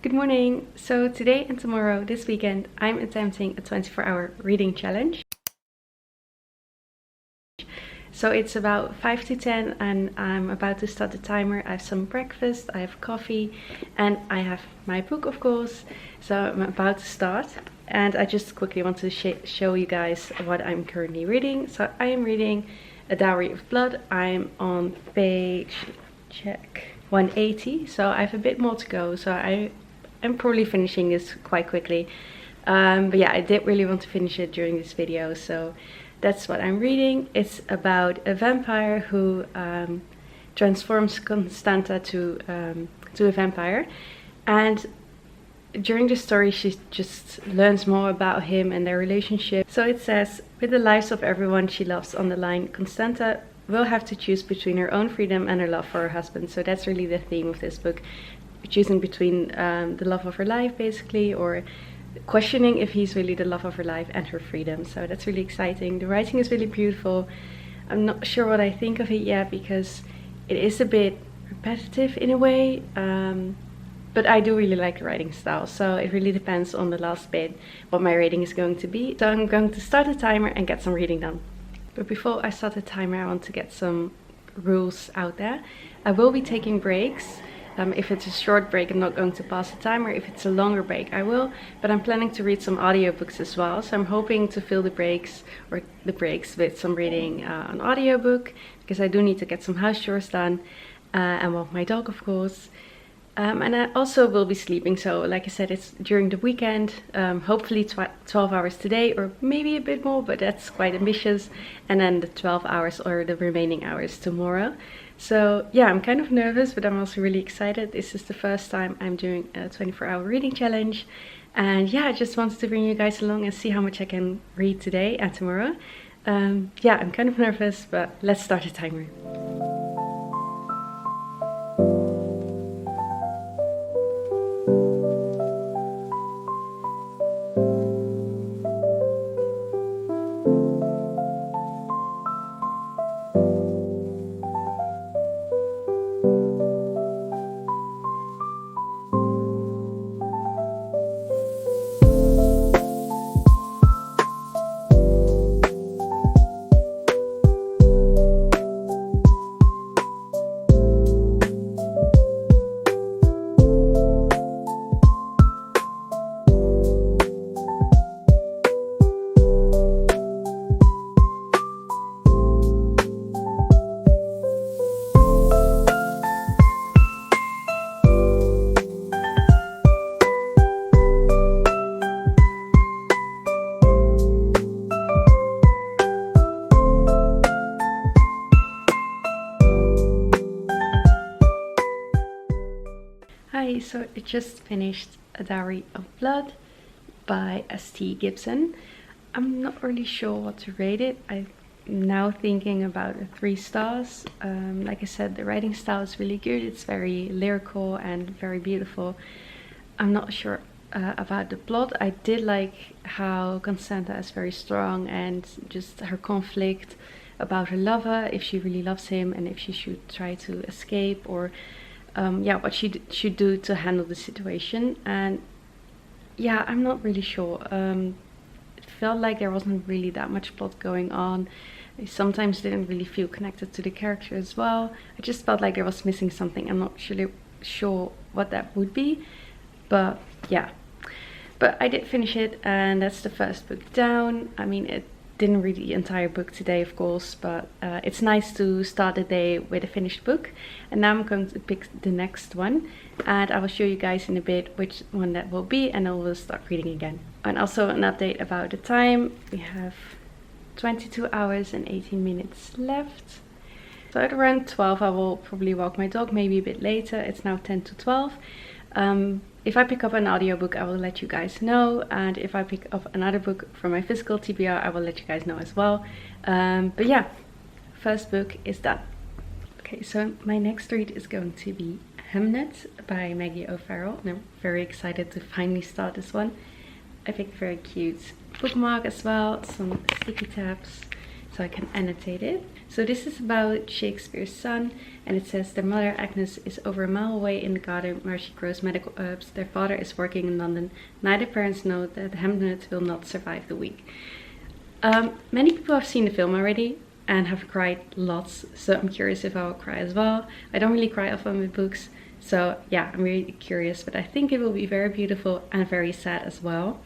Good morning! So today and tomorrow, this weekend, I'm attempting a 24-hour reading challenge. So it's about 5 to 10 and I'm about to start the timer. I have some breakfast, I have coffee, and I have my book, of course. So I'm about to start. And I just quickly want to show you guys what I'm currently reading. So I am reading A Dowry of Blood. I'm on page, check, 180. So I have a bit more to go. So I'm probably finishing this quite quickly. But yeah, I did really want to finish it during this video. So that's what I'm reading. It's about a vampire who transforms Constanta to a vampire. And during the story, she just learns more about him and their relationship. So it says, with the lives of everyone she loves on the line, Constanta will have to choose between her own freedom and her love for her husband. So that's really the theme of this book. Choosing between the love of her life, basically, or questioning if he's really the love of her life and her freedom. So that's really exciting. The writing is really beautiful. I'm not sure what I think of it yet because it is a bit repetitive in a way. But I do really like the writing style, so it really depends on the last bit what my rating is going to be. So I'm going to start the timer and get some reading done. But before I start the timer, I want to get some rules out there. I will be taking breaks. If it's a short break, I'm not going to pass the timer. If it's a longer break, I will. But I'm planning to read some audiobooks as well. So I'm hoping to fill the breaks with some reading an audiobook, because I do need to get some house chores done and walk my dog, of course. And I also will be sleeping, so like I said, it's during the weekend, hopefully 12 hours today or maybe a bit more, but that's quite ambitious, and then the 12 hours or the remaining hours tomorrow. So yeah, I'm kind of nervous, but I'm also really excited. This is the first time I'm doing a 24-hour reading challenge, and yeah, I just wanted to bring you guys along and see how much I can read today and tomorrow. Yeah, I'm kind of nervous, but let's start the timer. Hi, so I just finished A Dowry of Blood by S.T. Gibson. I'm not really sure what to rate it. I'm now thinking about 3 stars. Like I said, the writing style is really good. It's very lyrical and very beautiful. I'm not sure about the plot. I did like how Constanta is very strong, and just her conflict about her lover, if she really loves him and if she should try to escape, or yeah, what she should do to handle the situation. And yeah, I'm not really sure. It felt like there wasn't really that much plot going on. I sometimes didn't really feel connected to the character as well. I just felt like there was missing something. I'm not really sure what that would be, but yeah. But I did finish it, and that's the first book down. I mean, it didn't read the entire book today, of course, but it's nice to start the day with a finished book. And now I'm going to pick the next one, and I will show you guys in a bit which one that will be, and then we'll start reading again. And also an update about the time. We have 22 hours and 18 minutes left. So at around 12 I will probably walk my dog, maybe a bit later. It's now 10 to 12. If I pick up an audiobook, I will let you guys know, and if I pick up another book from my physical TBR, I will let you guys know as well. But yeah, first book is done. Okay, so my next read is going to be Hamnet by Maggie O'Farrell, and I'm very excited to finally start this one. I picked a very cute bookmark as well, some sticky tabs, so I can annotate it. So this is about Shakespeare's son, and it says their mother Agnes is over a mile away in the garden where she grows medical herbs. Their father is working in London. Neither parents know that Hamlet will not survive the week. Many people have seen the film already and have cried lots, so I'm curious if I'll cry as well. I don't really cry often with books, so yeah, I'm really curious, but I think it will be very beautiful and very sad as well.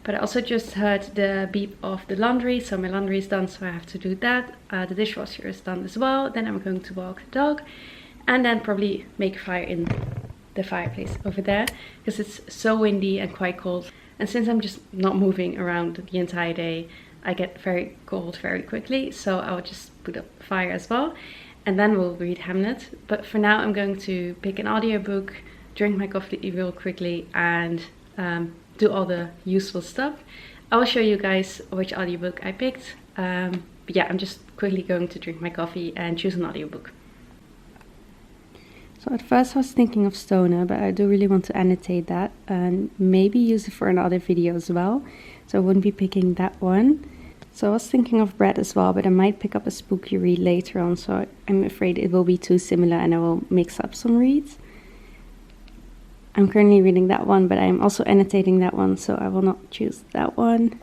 But I also just heard the beep of the laundry, so my laundry is done, so I have to do that. The dishwasher is done as well. Then I'm going to walk the dog and then probably make a fire in the fireplace over there because it's so windy and quite cold. And since I'm just not moving around the entire day, I get very cold very quickly, so I'll just put up a fire as well. And then we'll read Hamlet. But for now, I'm going to pick an audiobook, drink my coffee real quickly, and do all the useful stuff. I will show you guys which audiobook I picked. But yeah, I'm just quickly going to drink my coffee and choose an audiobook. So at first I was thinking of Stoner, but I do really want to annotate that and maybe use it for another video as well. So I wouldn't be picking that one. So I was thinking of Bread as well, but I might pick up a spooky read later on. So I'm afraid it will be too similar and I will mix up some reads. I'm currently reading that one, but I'm also annotating that one, so I will not choose that one.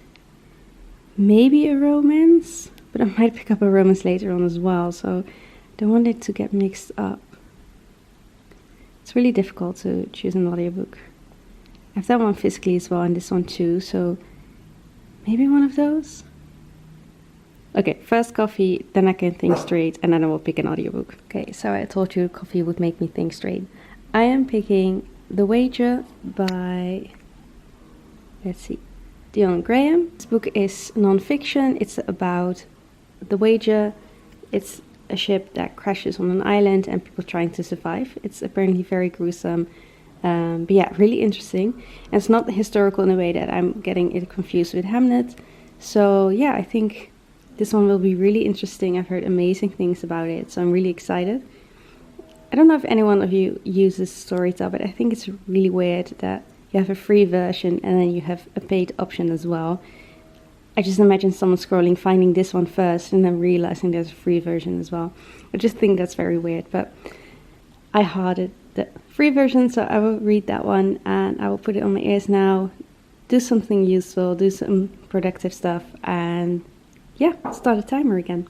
Maybe a romance, but I might pick up a romance later on as well, so I don't want it to get mixed up. It's really difficult to choose an audiobook. I have that one physically as well, and this one too, so maybe one of those? Okay, first coffee, then I can think straight, and then I will pick an audiobook. Okay, so I told you coffee would make me think straight. I am picking The Wager by, let's see, Dion Graham. This book is non-fiction. It's about The Wager. It's a ship that crashes on an island and people trying to survive. It's apparently very gruesome, but yeah, really interesting. And it's not historical in a way that I'm getting it confused with Hamlet. So yeah, I think this one will be really interesting. I've heard amazing things about it, so I'm really excited. I don't know if any one of you uses Storytel, but I think it's really weird that you have a free version and then you have a paid option as well. I just imagine someone scrolling, finding this one first and then realizing there's a free version as well. I just think that's very weird, but I hearted the free version, so I will read that one and I will put it on my ears now, do something useful, do some productive stuff, and yeah, start a timer again.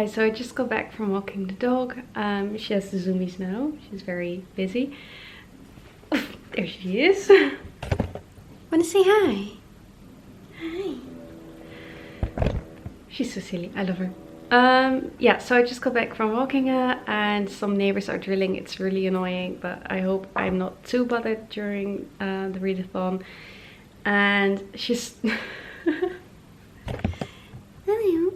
So I just got back from walking the dog. She has the zoomies now. She's very busy. There she is. Wanna say hi? Hi. She's so silly. I love her. Yeah, so I just got back from walking her and some neighbors are drilling. It's really annoying, but I hope I'm not too bothered during the readathon. And she's... Hello.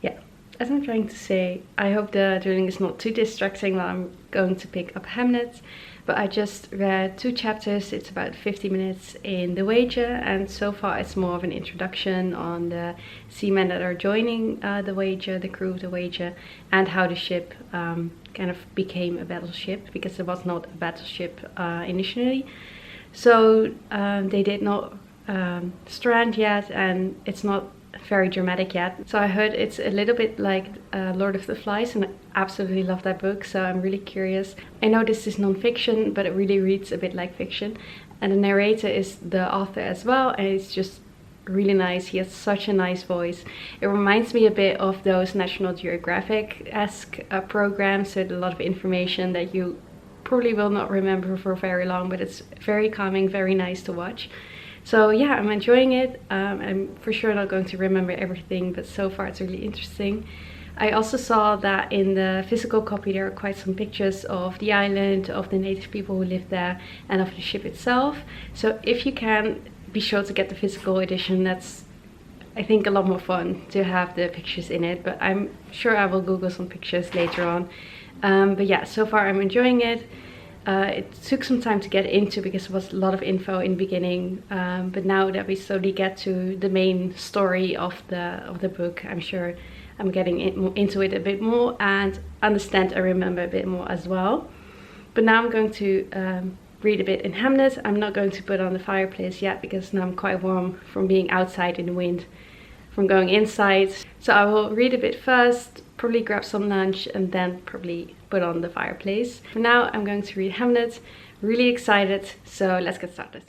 Yeah, as I'm trying to say, I hope the drilling is not too distracting while I'm going to pick up Hamlet. But I just read 2 chapters. It's about 50 minutes in The Wager, and so far it's more of an introduction on the seamen that are joining The Wager, the crew of The Wager, and how the ship kind of became a battleship, because it was not a battleship initially. So they did not strand yet, and it's not very dramatic yet. So I heard it's a little bit like Lord of the Flies, and I absolutely love that book, so I'm really curious. I know this is non-fiction, but it really reads a bit like fiction, and the narrator is the author as well, and it's just really nice. He has such a nice voice. It reminds me a bit of those National Geographic-esque programs, so a lot of information that you probably will not remember for very long, but it's very calming, very nice to watch. So yeah, I'm enjoying it. I'm for sure not going to remember everything, but so far it's really interesting. I also saw that in the physical copy there are quite some pictures of the island, of the native people who live there, and of the ship itself. So if you can, be sure to get the physical edition. That's, I think, a lot more fun to have the pictures in it, but I'm sure I will Google some pictures later on. But yeah, so far I'm enjoying it. It took some time to get into because there was a lot of info in the beginning, but now that we slowly get to the main story of the book, I'm sure I'm getting into it a bit more and understand and remember a bit more as well. But now I'm going to read a bit in Hamnet. I'm not going to put on the fireplace yet because now I'm quite warm from being outside in the wind from going inside. So I will read a bit first, probably grab some lunch, and then probably put on the fireplace. For now I'm going to read Hamnet. Really excited, so let's get started.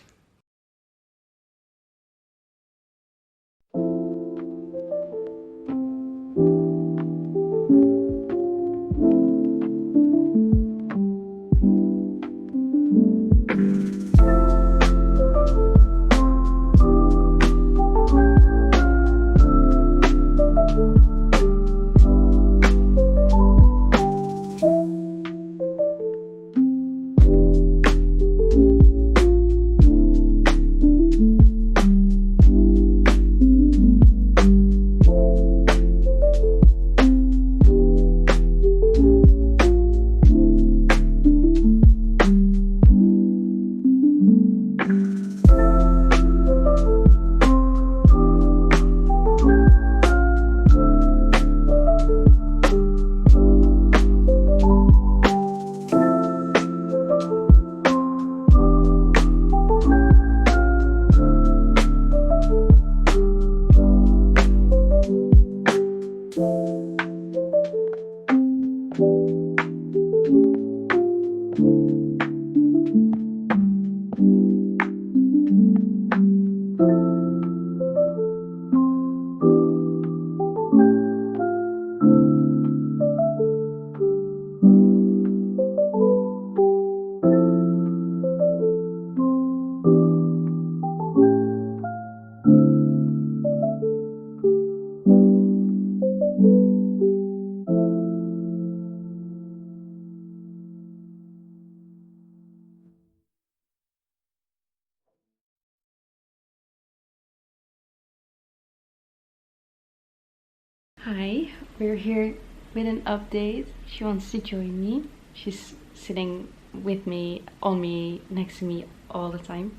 Hi, we're here with an update. She wants to join me. She's sitting with me, on me, next to me all the time.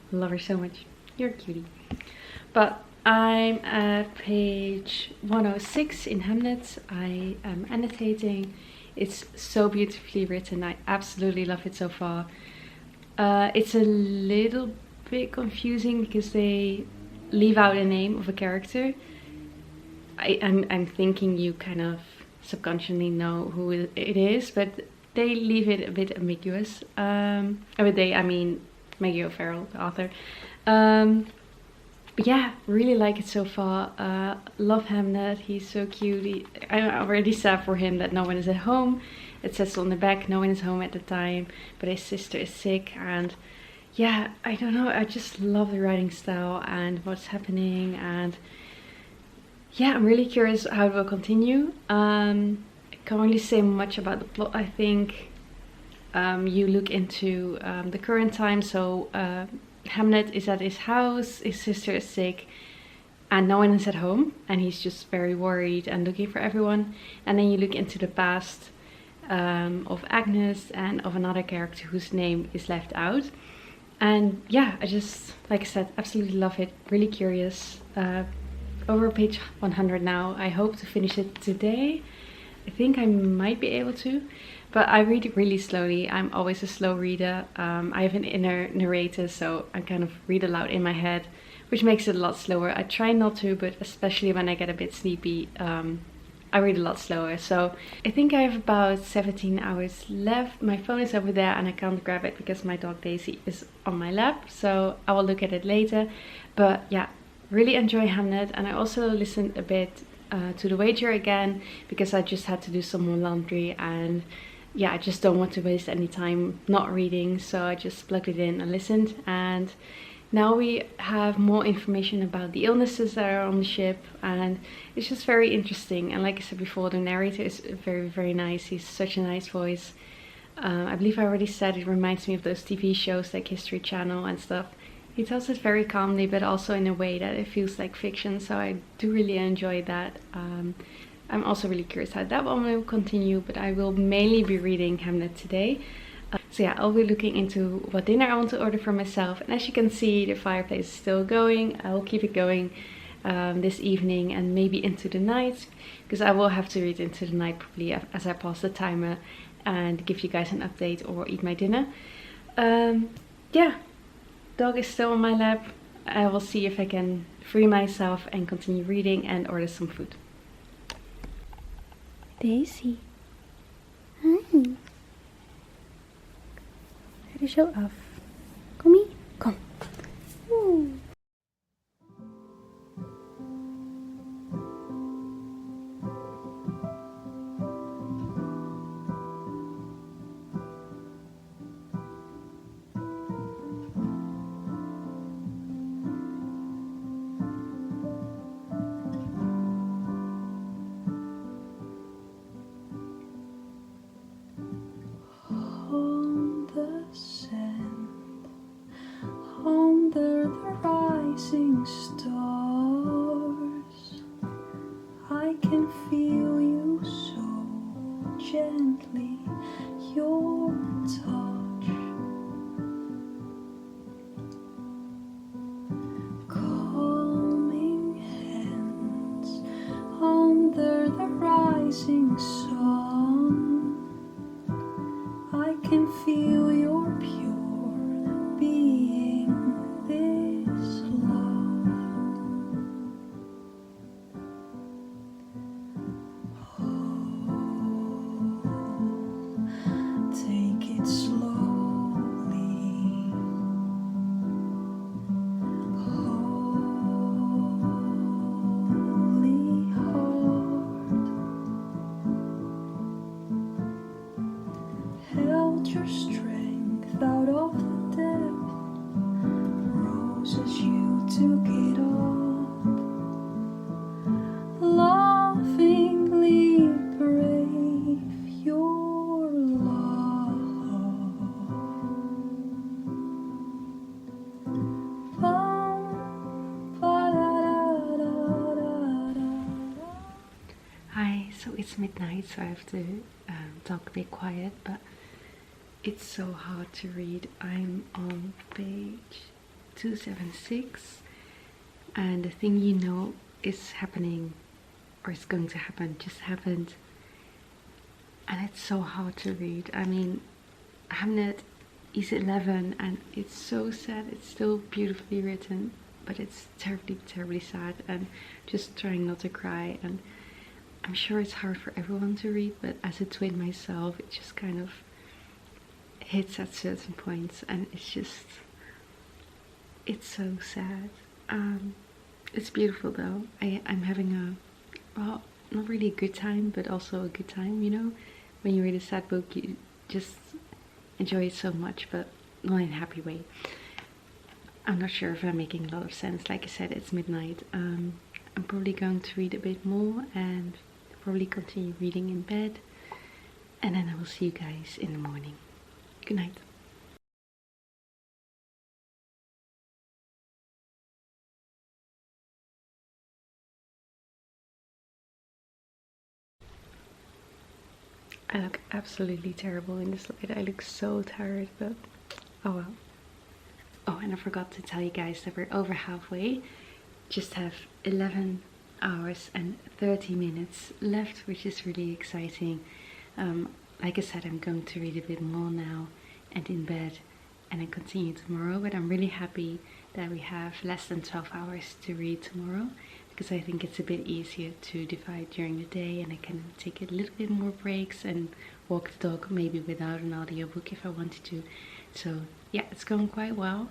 Love her so much. You're a cutie. But I'm at page 106 in Hamnet. I am annotating. It's so beautifully written. I absolutely love it so far. It's a little bit confusing because they leave out a name of a character. I'm thinking you kind of subconsciously know who it is, but they leave it a bit ambiguous. With they, I mean Maggie O'Farrell, the author. But yeah, really like it so far. Love Hamnet, he's so cute. I already said for him that no one is at home. It says on the back, no one is home at the time, but his sister is sick. And yeah, I don't know, I just love the writing style and what's happening. And yeah, I'm really curious how it will continue. I can't really say much about the plot, I think. You look into the current time, so Hamnet is at his house, his sister is sick, and no one is at home, and he's just very worried and looking for everyone. And then you look into the past of Agnes and of another character whose name is left out. And yeah, I just, like I said, absolutely love it. Really curious. Over page 100 now. I hope to finish it today. I think I might be able to, but I read it really slowly. I'm always a slow reader. I have an inner narrator, so I kind of read aloud in my head, which makes it a lot slower. I try not to, but especially when I get a bit sleepy, I I read a lot slower. So I think I have about 17 hours left. My phone is over there and I can't grab it because my dog Daisy is on my lap. So I will look at it later. But yeah, really enjoy Hamnet. And I also listened a bit to The Wager again because I just had to do some more laundry, and yeah, I just don't want to waste any time not reading, so I just plugged it in and listened. And now we have more information about the illnesses that are on the ship, and it's just very interesting. And like I said before, the narrator is very, very nice. He's such a nice voice. I believe I already said it reminds me of those TV shows like History Channel and stuff. He tells it very calmly, but also in a way that it feels like fiction, so I do really enjoy that. I'm also really curious how that one will continue, but I will mainly be reading Hamnet today. So yeah, I'll be looking into what dinner I want to order for myself. And as you can see, the fireplace is still going. I will keep it going this evening and maybe into the night, because I will have to read into the night probably as I pause the timer and give you guys an update or eat my dinner. Yeah, dog is still on my lap. I will see if I can free myself and continue reading and order some food. Daisy. Hi. Ga je zo af? Kom hier. Kom. Oeh. Stars, I can feel you so gently, your touch, calming hands under the rising sun. I can feel your pure being, this love. Take it slowly. Holy heart, held your strength out of the depth, rose as you took it up, lovingly brave, your love. Hi, so it's midnight, so I have to talk a bit quiet, but it's so hard to read. I'm on page 276, and the thing you know is happening, or is going to happen, just happened, and it's so hard to read. I mean, Hamnet is 11 and it's so sad. It's still beautifully written, but it's terribly, terribly sad, and just trying not to cry. And I'm sure it's hard for everyone to read, but as a twin myself, it just kind of hits at certain points, and it's so sad. It's beautiful though. I'm having a, well, not really a good time, but also a good time, you know? When you read a sad book, you just enjoy it so much, but not in a happy way. I'm not sure if I'm making a lot of sense. Like I said, it's midnight. I'm probably going to read a bit more and probably continue reading in bed. And then I will see you guys in the morning. Good night. I look absolutely terrible in this light. I look so tired, but oh well. Oh, and I forgot to tell you guys that we're over halfway. Just have 11 hours and 30 minutes left, which is really exciting. Like I said, I'm going to read a bit more now and in bed, and then continue tomorrow. But I'm really happy that we have less than 12 hours to read tomorrow, because I think it's a bit easier to divide during the day, and I can take a little bit more breaks and walk the dog maybe without an audiobook if I wanted to. So yeah, it's going quite well.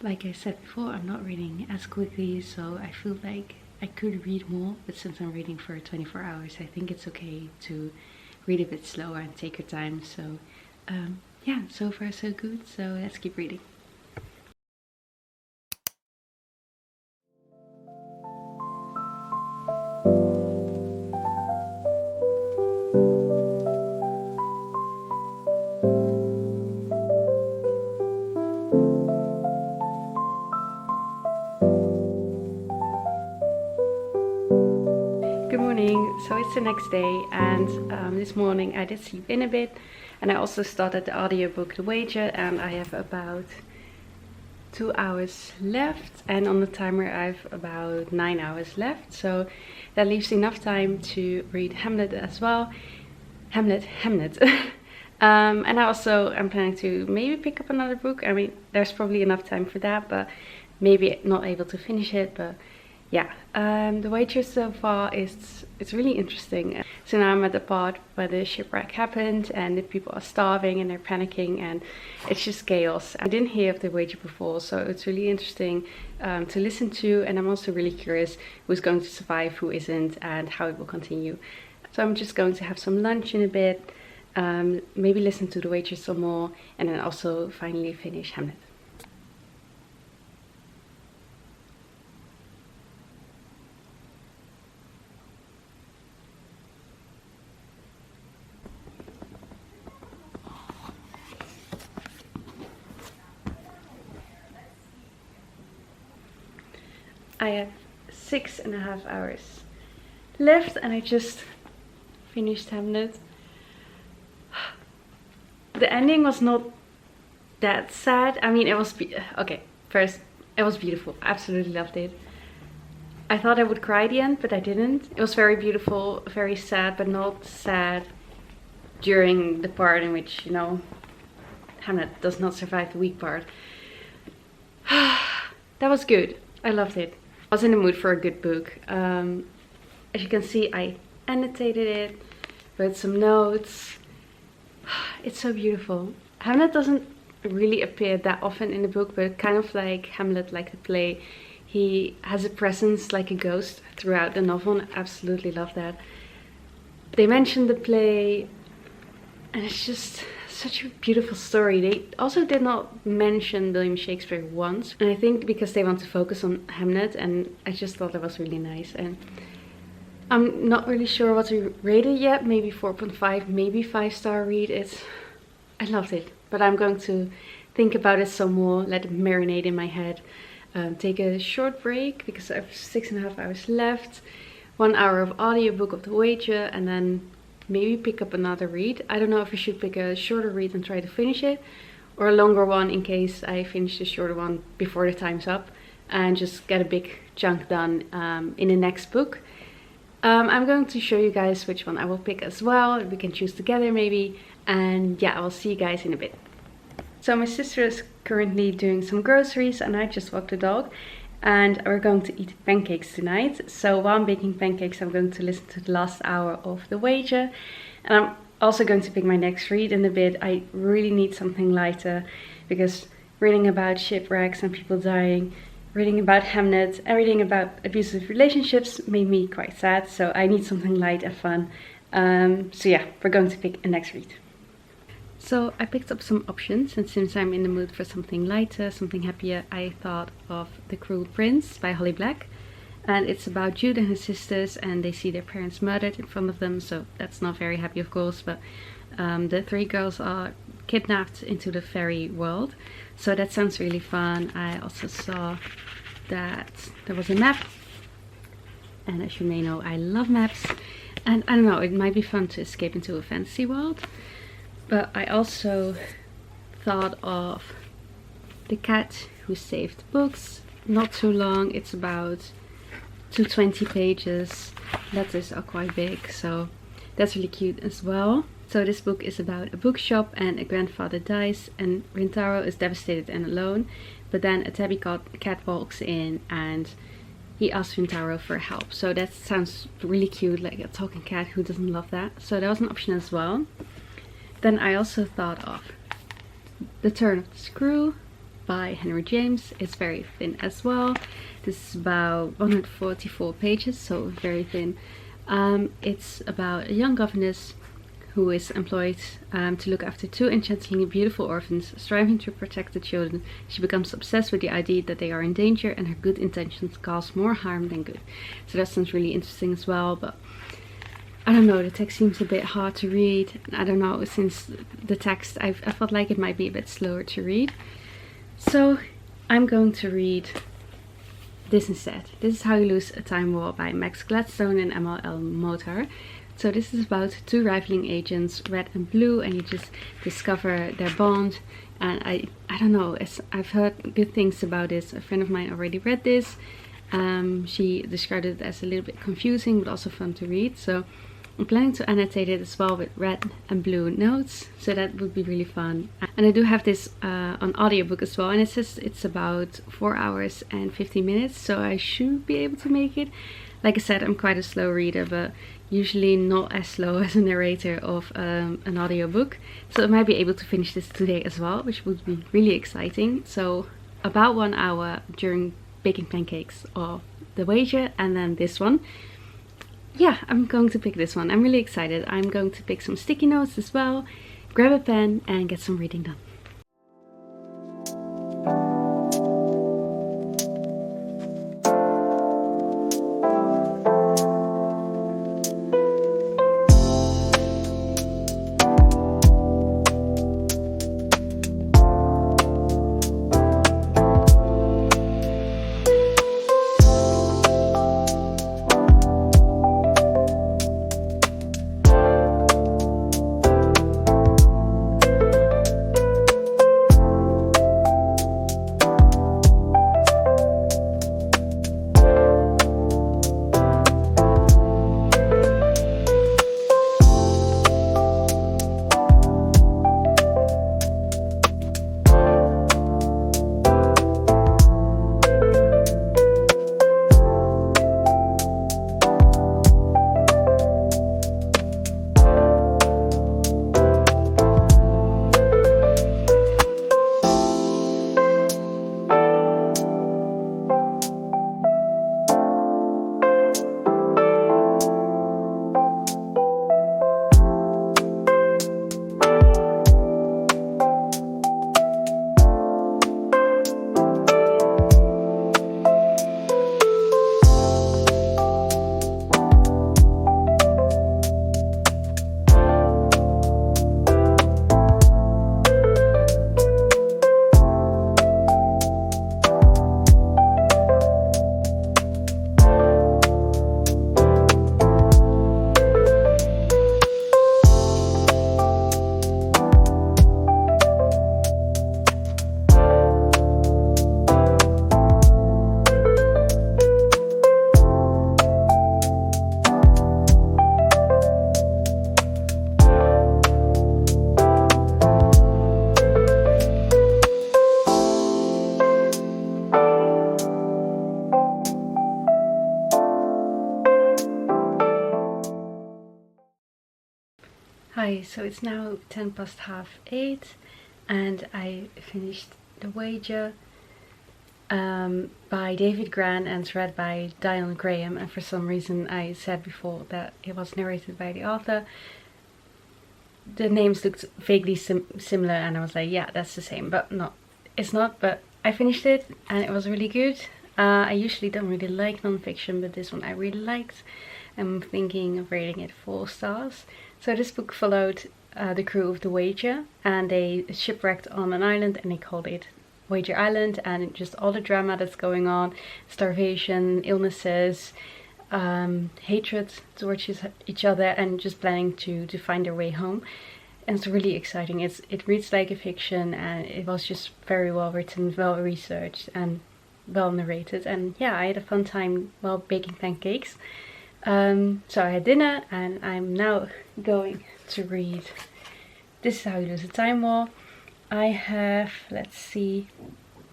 Like I said before, I'm not reading as quickly, so I feel like I could read more, but since I'm reading for 24 hours, I think it's okay to read a bit slower and take your time. So yeah, so far so good, so let's keep reading. Good morning. So it's the next day, and this morning I did sleep in a bit, and I also started the audiobook The Wager, and I have about 2 hours left, and on the timer I have about 9 hours left, so that leaves enough time to read Hamlet as well. Hamlet. And I also am planning to maybe pick up another book. I mean, there's probably enough time for that, but maybe not able to finish it. But yeah, The Wager so far it's really interesting. So now I'm at the part where the shipwreck happened and the people are starving and they're panicking, and it's just chaos. I didn't hear of The Wager before, so it's really interesting to listen to, and I'm also really curious who's going to survive, who isn't, and how it will continue. So I'm just going to have some lunch in a bit, maybe listen to The Wager some more, and then also finally finish Hamlet. I have 6.5 hours left, and I just finished Hamlet. The ending was not that sad. I mean, it was okay. First, it was beautiful. Absolutely loved it. I thought I would cry at the end, but I didn't. It was very beautiful, very sad, but not sad during the part in which, you know, Hamlet does not survive the weak part. That was good. I loved it. I was in the mood for a good book. As you can see, I annotated it, wrote some notes. It's so beautiful. Hamlet doesn't really appear that often in the book, but kind of like Hamlet, like the play, he has a presence like a ghost throughout the novel, and I absolutely love that. They mentioned the play, and it's just such a beautiful story. They also did not mention William Shakespeare once, and I think because they want to focus on Hamlet, and I just thought that was really nice. And I'm not really sure what to rate it yet, maybe 4.5, maybe 5-star read. I loved it, but I'm going to think about it some more, let it marinate in my head, take a short break because I have 6.5 hours left, 1 hour of audiobook of The Wager, and then maybe pick up another read. I don't know if I should pick a shorter read and try to finish it, or a longer one in case I finish the shorter one before the time's up and just get a big chunk done in the next book. I'm going to show you guys which one I will pick as well. We can choose together maybe, and yeah, I will see you guys in a bit. So my sister is currently doing some groceries, and I just walked the dog, and we're going to eat pancakes tonight. So while I'm baking pancakes, I'm going to listen to the last hour of The Wager, and I'm also going to pick my next read in a bit. I really need something lighter because reading about shipwrecks and people dying, reading about Hamlet, and reading about abusive relationships made me quite sad, so I need something light and fun. So yeah, we're going to pick a next read. So I picked up some options, and since I'm in the mood for something lighter, something happier, I thought of The Cruel Prince by Holly Black. And it's about Jude and his sisters, and they see their parents murdered in front of them, so that's not very happy of course, but the 3 girls are kidnapped into the fairy world. So that sounds really fun. I also saw that there was a map, and as you may know, I love maps, and I don't know, it might be fun to escape into a fantasy world. But I also thought of The Cat Who Saved Books. Not too long, it's about 220 pages. Letters are quite big, so that's really cute as well. So this book is about a bookshop, and a grandfather dies, and Rintaro is devastated and alone. But then a tabby cat walks in, and he asks Rintaro for help. So that sounds really cute, like a talking cat. Who doesn't love that? So that was an option as well. Then I also thought of The Turn of the Screw by Henry James. It's very thin as well. This is about 144 pages, so very thin. It's about a young governess who is employed to look after 2 enchantingly beautiful orphans. Striving to protect the children, she becomes obsessed with the idea that they are in danger, and her good intentions cause more harm than good. So that sounds really interesting as well, but I don't know, the text seems a bit hard to read. I don't know, since the text, I felt like it might be a bit slower to read. So I'm going to read this instead. This is How You Lose a Time War by Max Gladstone and Emma L. Motar. So this is about 2 rivaling agents, Red and Blue, and you just discover their bond. And I don't know, I've heard good things about this. A friend of mine already read this. She described it as a little bit confusing, but also fun to read. So I'm planning to annotate it as well with red and blue notes, so that would be really fun. And I do have this on audiobook as well, and it says it's about 4 hours and 50 minutes, so I should be able to make it. Like I said, I'm quite a slow reader, but usually not as slow as a narrator of an audiobook. So I might be able to finish this today as well, which would be really exciting. So about 1 hour during baking pancakes of The Wager, and then this one. Yeah, I'm going to pick this one. I'm really excited. I'm going to pick some sticky notes as well, grab a pen and get some reading done. Hi, so it's now 8:10 and I finished The Wager by David Gran and it's read by Diane Graham, and for some reason I said before that it was narrated by the author. The names looked vaguely similar and I was like, yeah, that's the same, but no, it's not. But I finished it and it was really good. I usually don't really like non-fiction, but this one I really liked. I'm thinking of rating it 4 stars. So this book followed the crew of The Wager, and they shipwrecked on an island and they called it Wager Island, and just all the drama that's going on, starvation, illnesses, hatred towards each other, and just planning to find their way home. And it's really exciting. It reads like a fiction, and it was just very well written, well researched and well narrated. And yeah, I had a fun time while baking pancakes. So I had dinner and I'm now going to read This Is How You Lose a Time War. I have, let's see,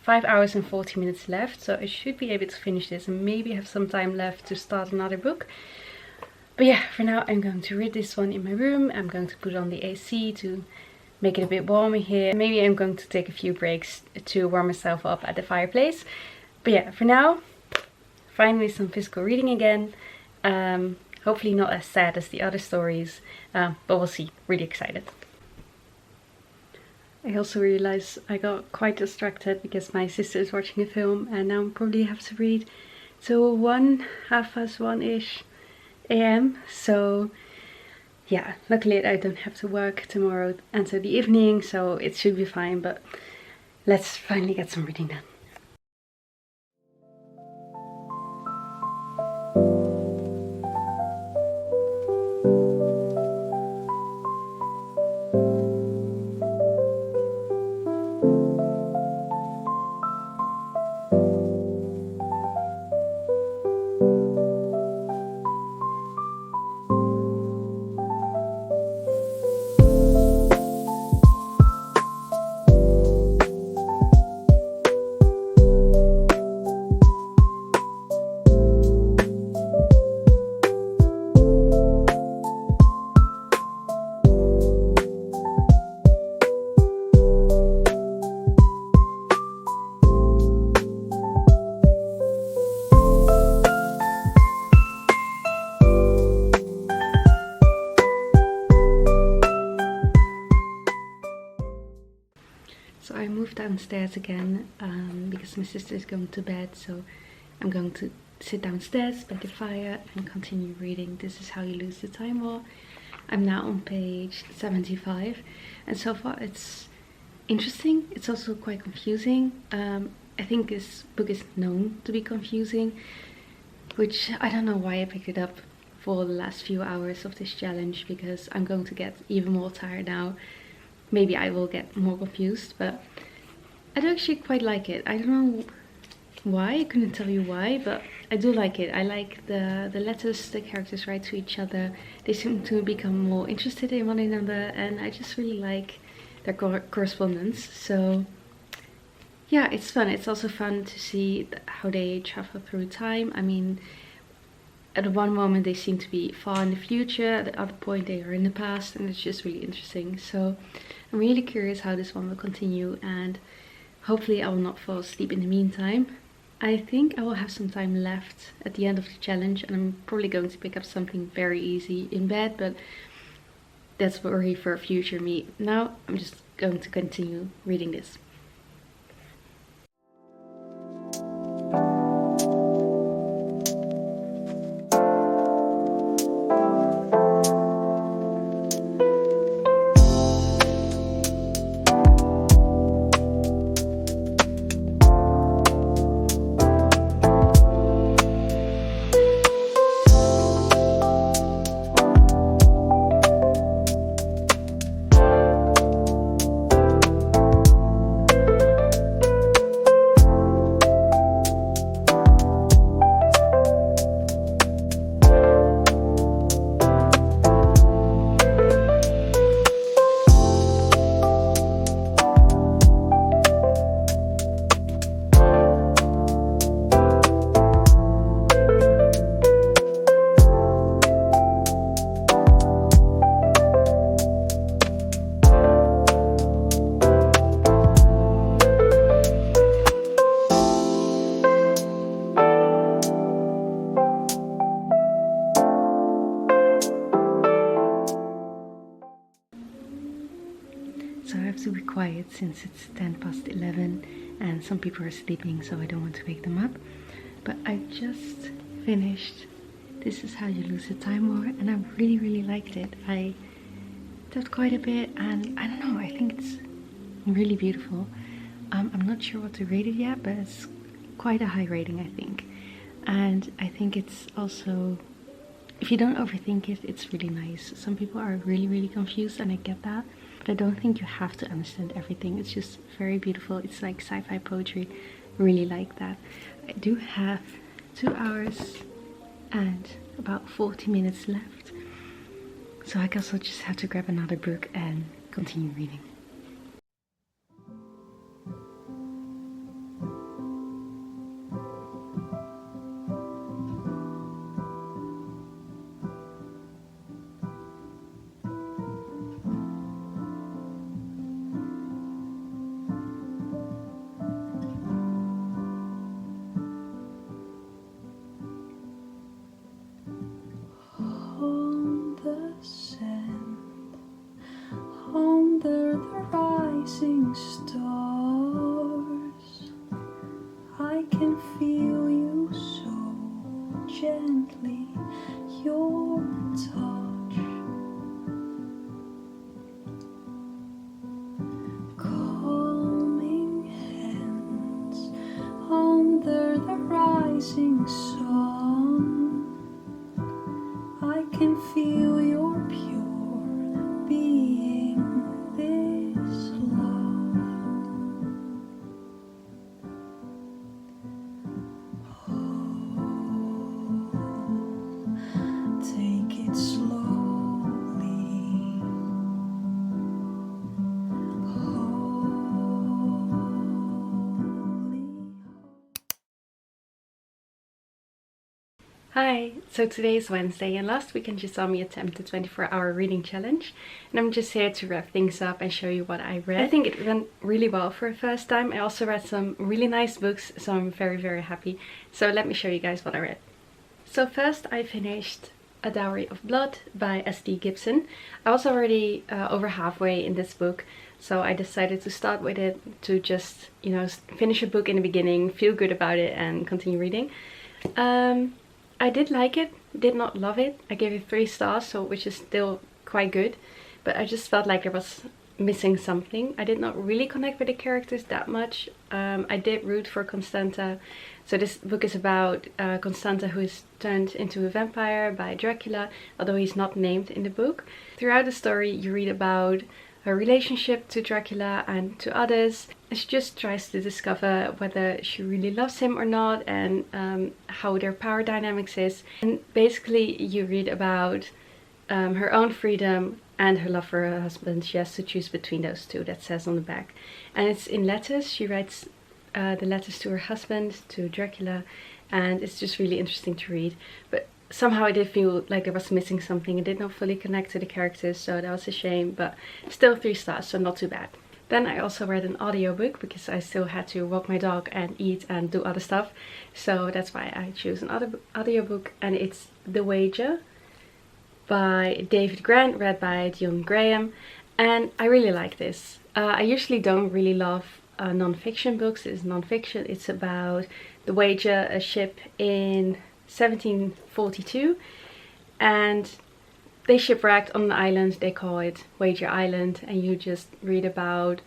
5 hours and 40 minutes left, so I should be able to finish this and maybe have some time left to start another book. But yeah, for now I'm going to read this one in my room. I'm going to put on the AC to make it a bit warmer here. Maybe I'm going to take a few breaks to warm myself up at the fireplace. But yeah, for now, finally some physical reading again. Hopefully not as sad as the other stories, but we'll see. Really excited. I also realized I got quite distracted because my sister is watching a film and now I probably have to read till 1:30-ish a.m. So yeah, luckily I don't have to work tomorrow until the evening, so it should be fine, but let's finally get some reading done. So I moved downstairs again because my sister is going to bed, so I'm going to sit downstairs by the fire and continue reading This Is How You Lose the Time War. I'm now on page 75 and so far it's interesting. It's also quite confusing. I think this book is known to be confusing, which I don't know why I picked it up for the last few hours of this challenge, because I'm going to get even more tired now. Maybe I will get more confused, but I do actually quite like it. I don't know why, I couldn't tell you why, but I do like it. I like the letters the characters write to each other. They seem to become more interested in one another, and I just really like their correspondence. So yeah, it's fun. It's also fun to see how they travel through time. I mean, at one moment they seem to be far in the future, at the other point they are in the past, and it's just really interesting. So I'm really curious how this one will continue, and hopefully I will not fall asleep in the meantime. I think I will have some time left at the end of the challenge, and I'm probably going to pick up something very easy in bed, but that's worry for a future me. Now I'm just going to continue reading this. So I have to be quiet since it's 11 and some people are sleeping, so I don't want to wake them up. But I just finished This Is How You Lose the Time War, and I really liked it. I thought quite a bit, and I don't know, I think it's really beautiful. I'm not sure what to rate it yet, but it's quite a high rating, I think. And I think it's also, if you don't overthink it, it's really nice. Some people are really confused, and I get that, but I don't think you have to understand everything. It's just very beautiful. It's like sci-fi poetry. Really like that. I do have 2 hours and about 40 minutes left, so I guess I'll just have to grab another book and continue reading. Under the rising stars, I can feel you so gently, your touch, calming hands under the rising sun. I can feel your pure being, this love. Take it slowly. Hi, so today is Wednesday and last weekend you saw me attempt the 24-hour reading challenge, and I'm just here to wrap things up and show you what I read. I think it went really well for the first time. I also read some really nice books, so I'm very happy. So let me show you guys what I read. So first I finished A Dowry of Blood by S.D. Gibson. I was already over halfway in this book, so I decided to start with it to just, you know, finish a book in the beginning, feel good about it and continue reading. I did like it, did not love it. I gave it 3 stars, so which is still quite good, but I just felt like there was missing something. I did not really connect with the characters that much. I did root for Constanta. So this book is about Constanta, who is turned into a vampire by Dracula, although he's not named in the book. Throughout the story you read about her relationship to Dracula and to others. She just tries to discover whether she really loves him or not, and how their power dynamics is. And basically you read about her own freedom and her love for her husband. She has to choose between those two, that says on the back. And it's in letters. She writes the letters to her husband, to Dracula, and it's just really interesting to read. But somehow I did feel like there was missing something. I did not fully connect to the characters, so that was a shame, but still 3 stars, so not too bad. Then I also read an audiobook because I still had to walk my dog and eat and do other stuff, so that's why I chose an audiobook, and it's The Wager by David Grant, read by Dion Graham, and I really like this. I usually don't really love non-fiction books. It's non-fiction. It's about the Wager, a ship in 1742, and they shipwrecked on an island. They call it Wager Island, and you just read about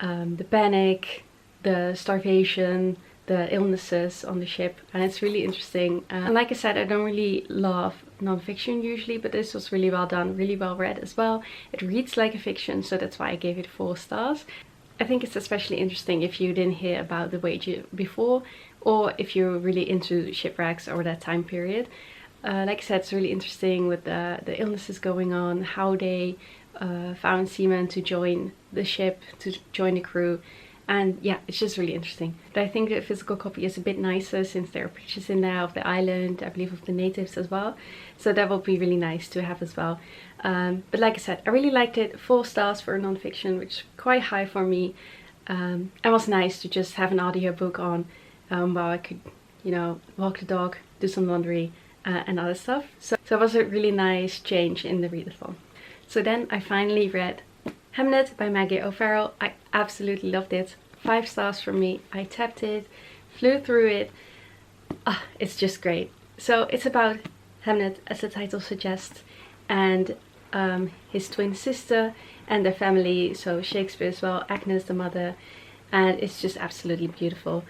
the panic, the starvation, the illnesses on the ship, and it's really interesting. And like I said, I don't really love non-fiction usually, but this was really well done, really well read as well. It reads like a fiction, so that's why I gave it 4 stars. I think it's especially interesting if you didn't hear about the Wager before, or if you're really into shipwrecks or that time period. Like I said, it's really interesting with the illnesses going on, how they found seamen to join the ship, to join the crew. And yeah, it's just really interesting. But I think the physical copy is a bit nicer since there are pictures in there of the island, I believe of the natives as well. So that will be really nice to have as well. But like I said, I really liked it. 4 stars for a non-fiction, which is quite high for me. It was nice to just have an audiobook on while I could, you know, walk the dog, do some laundry and other stuff. So it was a really nice change in the readathon. So then I finally read Hamnet by Maggie O'Farrell. I absolutely loved it. 5 stars from me. I tapped it, flew through it. It's just great. So it's about Hamnet, as the title suggests, and his twin sister and their family, so Shakespeare as well, Agnes the mother, and it's just absolutely beautiful.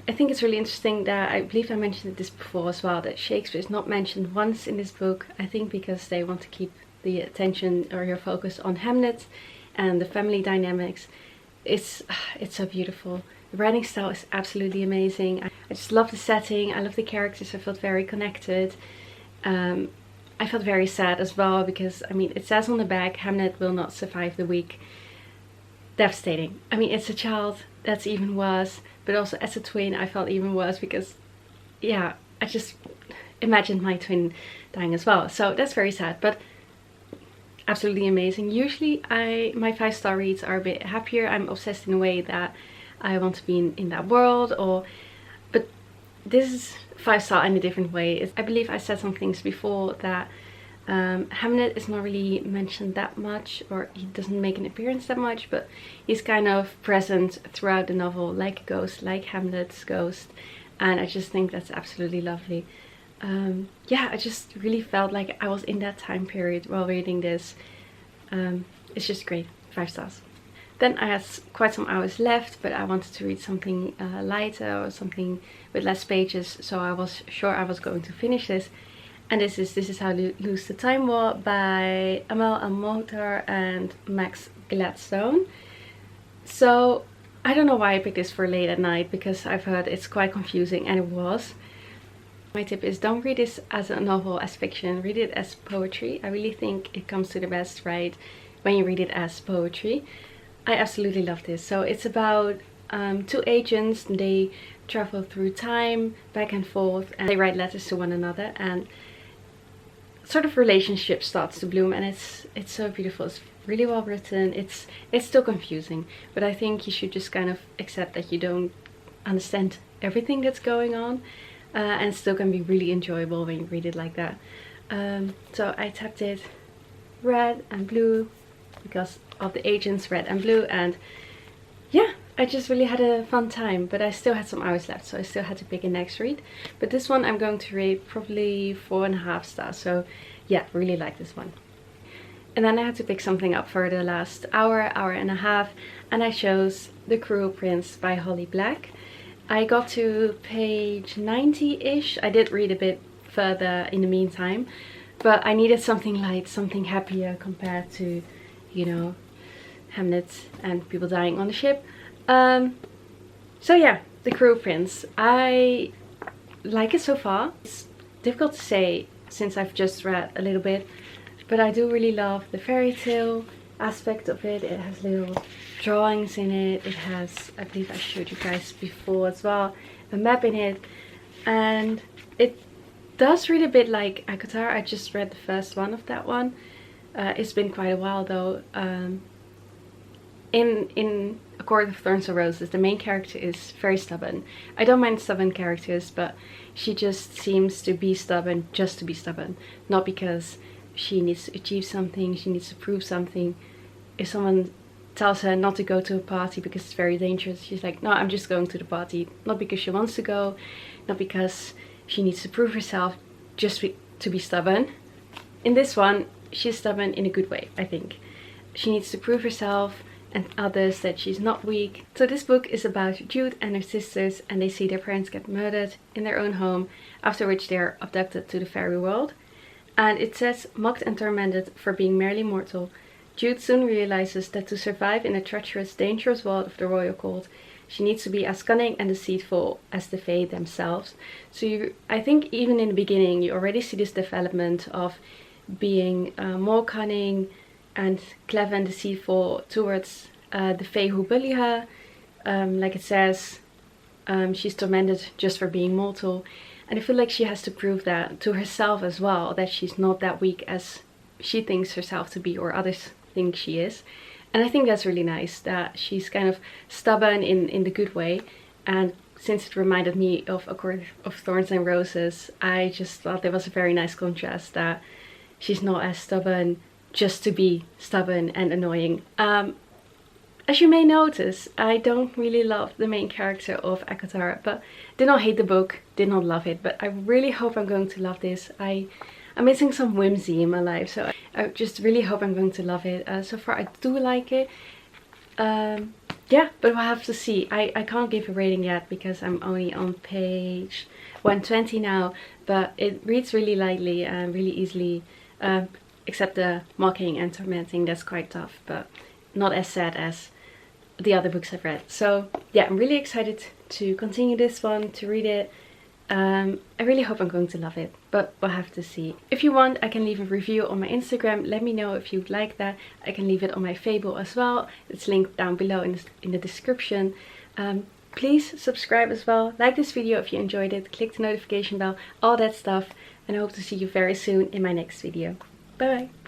I think it's really interesting that, I believe I mentioned this before as well, that Shakespeare is not mentioned once in this book. I think because they want to keep the attention or your focus on Hamnet and the family dynamics. It's so beautiful. The writing style is absolutely amazing. I just love the setting, I love the characters, I felt very connected. I felt very sad as well because, I mean, it says on the back, Hamnet will not survive the week. Devastating. I mean, it's a child, that's even worse, but also as a twin I felt even worse because, yeah, I just imagined my twin dying as well. So that's very sad, but absolutely amazing. Usually my 5-star reads are a bit happier. I'm obsessed in a way that I want to be in that world, but this is 5-star in a different way. I believe I said some things before that Hamlet is not really mentioned that much, or he doesn't make an appearance that much, but he's kind of present throughout the novel, like a ghost, like Hamlet's ghost, and I just think that's absolutely lovely. Yeah, I just really felt like I was in that time period while reading this. It's just great, 5 stars. Then I had quite some hours left, but I wanted to read something lighter or something with less pages, so I was sure I was going to finish this. And this is How to Lose the Time War by Amal Al-Mohtar and Max Gladstone. So I don't know why I picked this for late at night, because I've heard it's quite confusing, and it was. My tip is, don't read this as a novel, as fiction, read it as poetry. I really think it comes to the best right when you read it as poetry. I absolutely love this. So it's about 2 agents. They travel through time, back and forth, and they write letters to one another, and sort of relationship starts to bloom, and it's so beautiful. It's really well written. It's still confusing, but I think you should just kind of accept that you don't understand everything that's going on, and it still can be really enjoyable when you read it like that. So I tapped it red and blue because of the agents, red and blue, and yeah, I just really had a fun time, but I still had some hours left, so I still had to pick a next read. But this one I'm going to rate probably 4.5 stars, so yeah, really like this one. And then I had to pick something up for the last hour and a half, and I chose The Cruel Prince by Holly Black. I got to page 90-ish. I did read a bit further in the meantime, but I needed something light, something happier compared to, you know, Hamlet and people dying on the ship. So yeah, The Cruel Prince. I like it so far. It's difficult to say since I've just read a little bit, but I do really love the fairy tale aspect of it. It has little drawings in it. It has, I believe I showed you guys before as well, a map in it, and it does read a bit like ACOTAR. I just read the first one of that one. It's been quite a while though. In A Court of Thorns and Roses, the main character is very stubborn. I don't mind stubborn characters, but she just seems to be stubborn just to be stubborn. Not because she needs to achieve something, she needs to prove something. If someone tells her not to go to a party because it's very dangerous, she's like, no, I'm just going to the party. Not because she wants to go, not because she needs to prove herself, just to be stubborn. In this one, she's stubborn in a good way, I think. She needs to prove herself and others that she's not weak. So this book is about Jude and her sisters, and they see their parents get murdered in their own home, after which they are abducted to the fairy world. And it says, mocked and tormented for being merely mortal, Jude soon realizes that to survive in a treacherous, dangerous world of the royal court, she needs to be as cunning and deceitful as the Fae themselves. So I think even in the beginning you already see this development of being more cunning and clever and deceitful towards the Fae who bully her. Like it says, she's tormented just for being mortal. And I feel like she has to prove that to herself as well, that she's not that weak as she thinks herself to be, or others think she is. And I think that's really nice, that she's kind of stubborn in the good way. And since it reminded me of A Court of Thorns and Roses, I just thought there was a very nice contrast, that she's not as stubborn just to be stubborn and annoying. As you may notice, I don't really love the main character of ACOTAR, but did not hate the book, did not love it, but I really hope I'm going to love this. I'm missing some whimsy in my life, so I just really hope I'm going to love it. So far I do like it. Yeah, but we'll have to see. I can't give a rating yet because I'm only on page 120 now, but it reads really lightly and really easily, except the mocking and tormenting. That's quite tough, but not as sad as the other books I've read. So yeah, I'm really excited to continue this one, to read it. I really hope I'm going to love it, but we'll have to see. If you want, I can leave a review on my Instagram. Let me know if you'd like that. I can leave it on my Fable as well. It's linked down below in the description. Please subscribe as well. Like this video if you enjoyed it. Click the notification bell, all that stuff. And I hope to see you very soon in my next video. Bye bye.